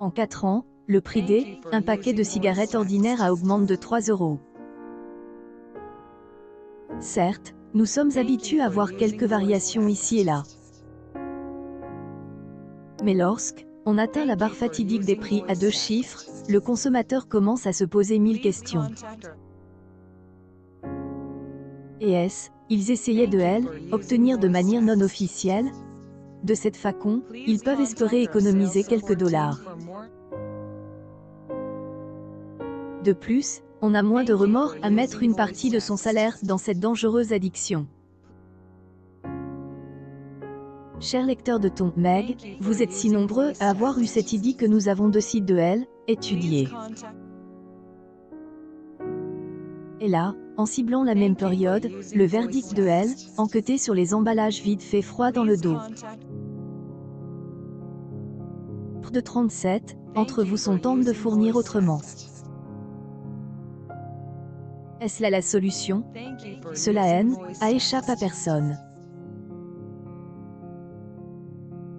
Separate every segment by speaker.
Speaker 1: En 4 ans, le prix d'un paquet de cigarettes ordinaires a augmenté de 3 €. Certes, nous sommes habitués à voir quelques variations ici et là. Mais lorsqu'on atteint la barre fatidique des prix à 2 chiffres, le consommateur commence à se poser 1000 questions. Et ils essayaient de obtenir de manière non officielle. De cette façon, ils peuvent espérer économiser quelques dollars. De plus, on a moins de remords à mettre une partie de son salaire dans cette dangereuse addiction. Chers lecteurs de Tom Meg, vous êtes si nombreux à avoir eu cette idée que nous avons décidé de étudier. Et là, en ciblant la même période, le verdict de enquêter sur les emballages vides fait froid dans le dos. De 37, entre vous sont tentés de fournir autrement. Est-ce là la solution? Cela a échappé à personne.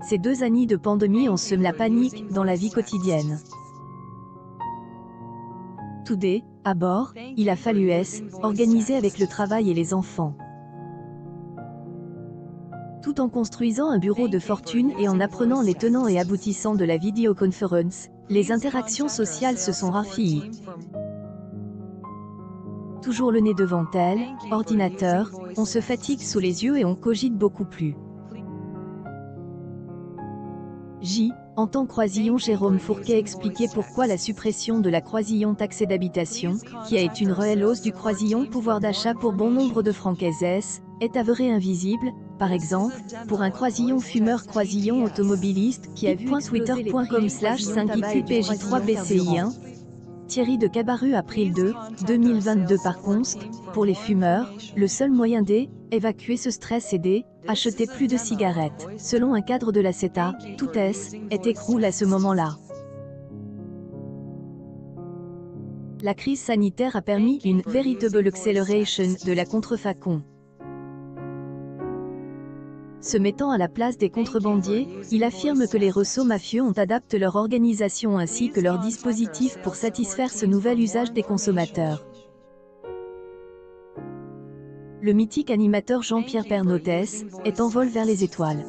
Speaker 1: Ces 2 années de pandémie ont semé la panique dans la vie quotidienne. À bord, il a fallu organiser avec le travail et les enfants. Tout en construisant un bureau de fortune et en apprenant les tenants et aboutissants de la vidéoconférence, les interactions sociales se sont raréfiées. Toujours le nez devant ordinateur, on se fatigue sous les yeux et on cogite beaucoup plus. En tant que croisillon, Jérôme Fourquet expliquait pourquoi la suppression de la croisillon taxée d'habitation, qui a été une réelle hausse du croisillon pouvoir d'achat pour bon nombre de Francaises, est avérée invisible, par exemple, pour un croisillon fumeur croisillon automobiliste qui a vu twitter.com/5IQPJ3BCI1. Thierry de Cabaru April 2, 2022 Par contre, pour les fumeurs, le seul moyen d'évacuer ce stress est acheter plus de cigarettes. Selon un cadre de la CETA, tout est écroule à ce moment-là. La crise sanitaire a permis une véritable accélération de la contrefaçon. Se mettant à la place des contrebandiers, il affirme que les réseaux mafieux ont adapté leur organisation ainsi que leur dispositif pour satisfaire ce nouvel usage des consommateurs. Le mythique animateur Jean-Pierre Pernautès est en vol vers les étoiles.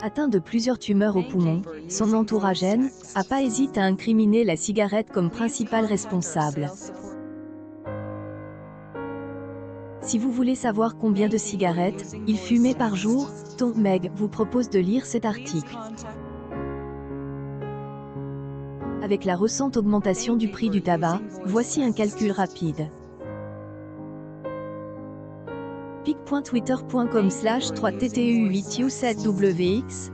Speaker 1: Atteint de plusieurs tumeurs aux poumons, son entourage n'a pas hésité à incriminer la cigarette comme principal responsable. Si vous voulez savoir combien de cigarettes il fumait par jour, Tom Meg vous propose de lire cet article. Avec la récente augmentation du prix du tabac, voici un calcul rapide. pic.twitter.com/3ttu8u7wx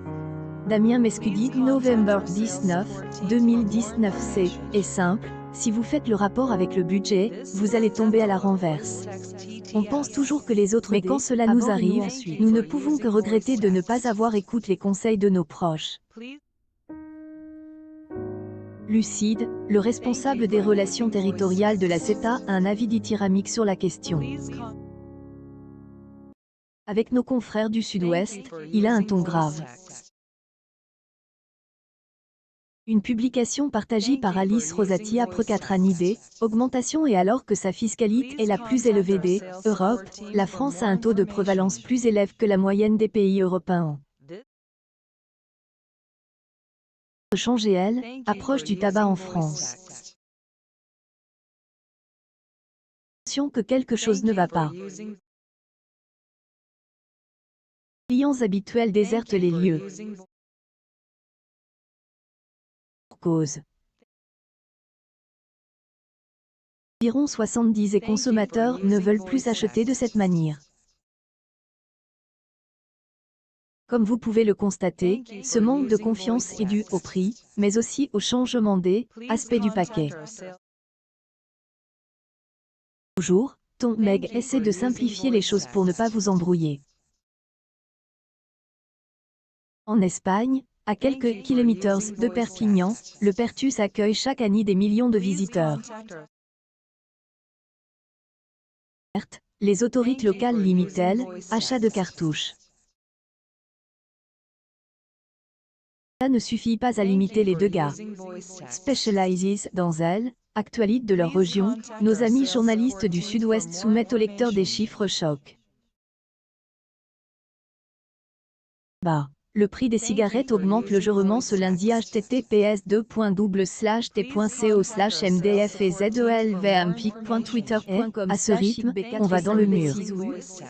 Speaker 1: Damien Mescudi, November 19, 2019 C. est simple, si vous faites le rapport avec le budget, vous allez tomber à la renverse. On pense toujours que les autres, mais quand cela nous arrive, nous ne pouvons que regretter de ne pas avoir écouté les conseils de nos proches. Lucide, le responsable des relations territoriales de la CETA a un avis dithyrambique sur la question. Avec nos confrères du Sud-Ouest, il a un ton grave. Une publication partagée par Alice Rosati après 4 années d'augmentation et alors que sa fiscalité est la plus élevée d'Europe, la France a un taux de prévalence plus élevé que la moyenne des pays européens. Changer approche du tabac en France. Attention que quelque chose ne va pas. Clients habituels désertent les lieux. Cause. Environ 70 et consommateurs ne veulent plus acheter de cette manière. Comme vous pouvez le constater, ce manque de confiance est dû au prix, mais aussi au changement des aspects du paquet. Toujours, Tom Meg essaie de simplifier les choses pour ne pas vous embrouiller. En Espagne, à quelques kilomètres de Perpignan, le Pertus accueille chaque année des millions de visiteurs. Les autorités locales limitent l'achat de cartouches. Ça ne suffit pas à limiter les dégâts. Specializes dans elle, actualité de leur région, nos amis journalistes du Sud-Ouest soumettent au lecteur des chiffres chocs. Bah. Le prix des cigarettes augmente légèrement ce lundi. https://t.co/mdf et zelvmpic.twitter.com. À ce rythme, on va dans le mur.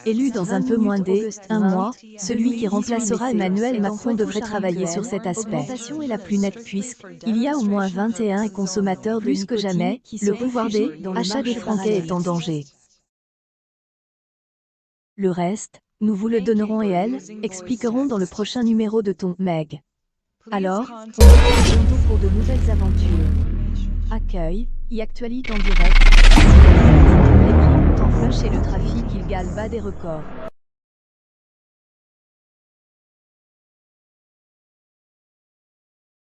Speaker 1: Élu dans un peu moins d'un mois, celui qui remplacera Emmanuel Macron devrait travailler sur cet aspect. L'augmentation est la plus nette puisqu'il y a au moins 21 consommateurs plus que jamais, le pouvoir d'achat des Français est en danger. Le reste, nous vous le donnerons et elles expliqueront dans le prochain numéro de ton Meg. Alors, on se retrouve bientôt pour de nouvelles aventures. Accueil, actualité en direct. Les prix montent en flèche et le trafic il galba des records.